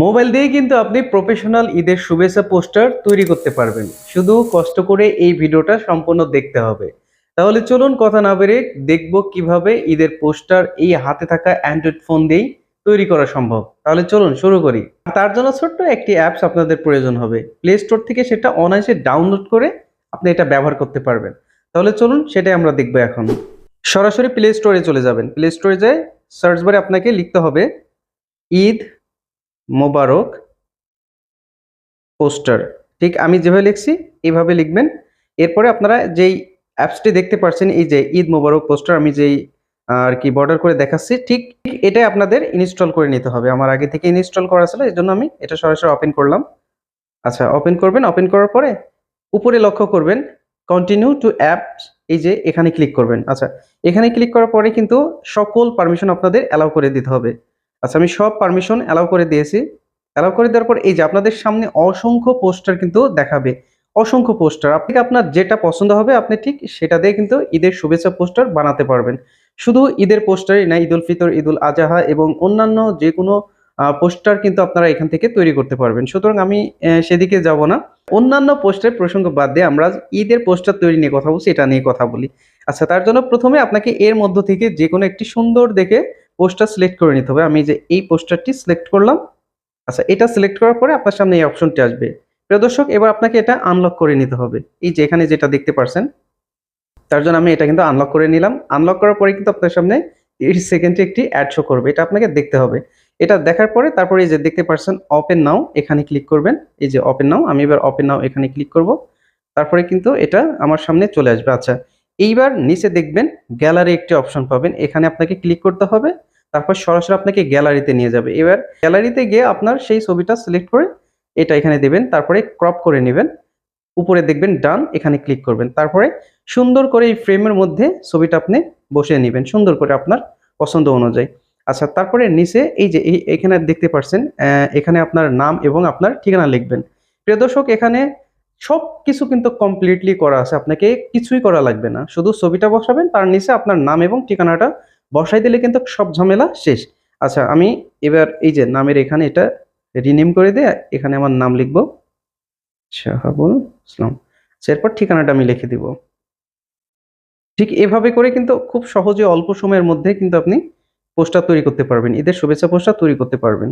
Mobile দিয়ে কিন্তু আপনি প্রফেশনাল ঈদের শুভেচ্ছা পোস্টার তৈরি করতে পারবেন। শুধু কষ্ট করে এই ভিডিওটা সম্পূর্ণ দেখতে হবে। তাহলে চলুন কথা না বেরিয়ে দেখব কিভাবে ঈদের পোস্টার এই হাতে থাকা অ্যান্ড্রয়েড ফোন দিয়েই তৈরি করা সম্ভব। তাহলে চলুন শুরু করি। তার জন্য ছোট্ট একটি অ্যাপস আপনাদের প্রয়োজন হবে। প্লে স্টোর থেকে সেটা অনায়াসে ডাউনলোড করে আপনি এটা ব্যবহার করতে পারবেন। তাহলে চলুন সেটাই আমরা দেখব এখন। সরাসরি প্লে স্টোরে চলে যাবেন। প্লে স্টোরে যেয়ে সার্চ বারে আপনাকে লিখতে হবে ঈদ মোবারক পোস্টার। ঠিক আমি যেভাবে লিখছি এভাবে লিখবেন। এরপরে আপনারা যেই অ্যাপসটি দেখতে পাচ্ছেন, এই যে ঈদ মোবারক পোস্টার, আমি যেই আর কি বর্ডার করে দেখাচ্ছি, ঠিক এটাই আপনাদের ইনস্টল করে নিতে হবে। আমার আগে থেকে ইনস্টল করা ছিল, এজন্য আমি এটা সরাসরি ওপেন করলাম। আচ্ছা, ওপেন করবেন। ওপেন করার পরে উপরে লক্ষ্য করবেন কন্টিনিউ টু অ্যাপস, এই যে এখানে ক্লিক করবেন। আচ্ছা, এখানে ক্লিক করার পরে কিন্তু সকল পারমিশন আপনাদের অ্যালাউ করে দিতে হবে। আচ্ছা, আমি সব পারমিশন অ্যালাউ করে দিয়েছি। অ্যালাউ করে দেওয়ার পর এই যে আপনাদের সামনে অসংখ্য পোস্টার কিন্তু দেখাবে। অসংখ্য পোস্টার, আপনাকে আপনার যেটা পছন্দ হবে আপনি ঠিক সেটা দিয়ে কিন্তু ঈদের শুভেচ্ছা পোস্টার বানাতে পারবেন। শুধু ঈদের পোস্টারই না, ঈদুল ফিতর, ঈদুল আজহা এবং অন্যান্য যে কোনো পোস্টার কিন্তু আপনারা এখান থেকে তৈরি করতে পারবেন। সুতরাং আমি সেদিকে যাব না। অন্যান্য পোস্টের প্রসঙ্গ বাদ দিয়ে আমরা ঈদের পোস্টার তৈরি নিয়ে কথা বলছি, এটা নিয়ে কথা বলি। আচ্ছা, তার জন্য প্রথমে আপনাকে এর মধ্য থেকে যেকোনো একটি সুন্দর দেখে পোস্টার সিলেক্ট করে নিতে হবে। আমি যে এই পোস্টারটি সিলেক্ট করলাম। আচ্ছা, এটা সিলেক্ট করার পরে আপনার সামনে এই অপশনটি আসবে। প্রিয় দর্শক, এবার আপনাকে এটা আনলক করে নিতে হবে। এই যে এখানে যেটা দেখতে পাচ্ছেন, তার জন্য আমি এটা কিন্তু আনলক করে নিলাম। আনলক করার পরে কিন্তু আপনার সামনে 30 সেকেন্ডে একটি অ্যাড শো করবে। এটা আপনাকে দেখতে হবে। এটা দেখার পরে তারপরে এই যে দেখতে পাচ্ছেন ওপেন নাও, এখানে ক্লিক করবেন। এই যে ওপেন নাও, আমি এবার ওপেন নাও এখানে ক্লিক করব। তারপরে কিন্তু এটা আমার সামনে চলে আসবে। আচ্ছা, এইবার নিচে দেখবেন গ্যালারি একটি অপশন পাবেন। এখানে আপনাকে ক্লিক করতে হবে। তারপর সরাসরি আপনাকে গ্যালারিতে নিয়ে যাবে। এবার গ্যালারিতে গিয়ে আপনার সেই ছবিটা সিলেক্ট করে এটা এখানে দিবেন। তারপরে ক্রপ করে নেবেন। উপরে দেখবেন ডান, এখানে ক্লিক করবেন। তারপরে সুন্দর করে এই ফ্রেমের মধ্যে ছবিটা আপনি বসিয়ে নেবেন সুন্দর করে আপনার পছন্দ অনুযায়ী। আচ্ছা, তারপরে নিচে এই যে এখানে দেখতে পাচ্ছেন, এখানে আপনার নাম এবং আপনার ঠিকানা লিখবেন। প্রিয় দর্শক, এখানে সবকিছু কিন্তু কমপ্লিটলি করা আছে, আপনাকে কিছুই করা লাগবে না। শুধু ছবিটা বসাবেন, তার নিচে আপনার নাম এবং ঠিকানাটা বসাই দিলে কিন্তু সব ঝামেলা শেষ। আচ্ছা, আমি এবার এই যে নামের এখানে এটা রিনেম করে দিয়ে এখানে আমার নাম লিখবো শাহাবুল ইসলাম। আচ্ছা, এরপর ঠিকানাটা আমি লিখে দিব। ঠিক এভাবে করে কিন্তু খুব সহজে অল্প সময়ের মধ্যে কিন্তু আপনি পোস্টার তৈরি করতে পারবেন, ঈদের শুভেচ্ছা পোস্টার তৈরি করতে পারবেন।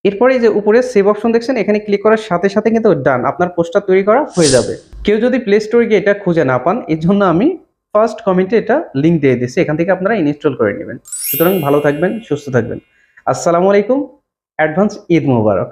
এরপরে এই যে উপরে সেভ অপশন দেখছেন, এখানে ক্লিক করার সাথে সাথে কিন্তু ডান, আপনার পোস্টার তৈরি করা হয়ে যাবে। কেউ যদি প্লে স্টোরে গিয়ে এটা খুঁজে না পান, এর জন্য আমি ফার্স্ট কমেন্টে এটা লিংক দিয়ে দিচ্ছি, এখান থেকে আপনারা ইনস্টল করে নেবেন। সুতরাং ভালো থাকবেন, সুস্থ থাকবেন। আসসালামু আলাইকুম। অ্যাডভান্স ঈদ মোবারক।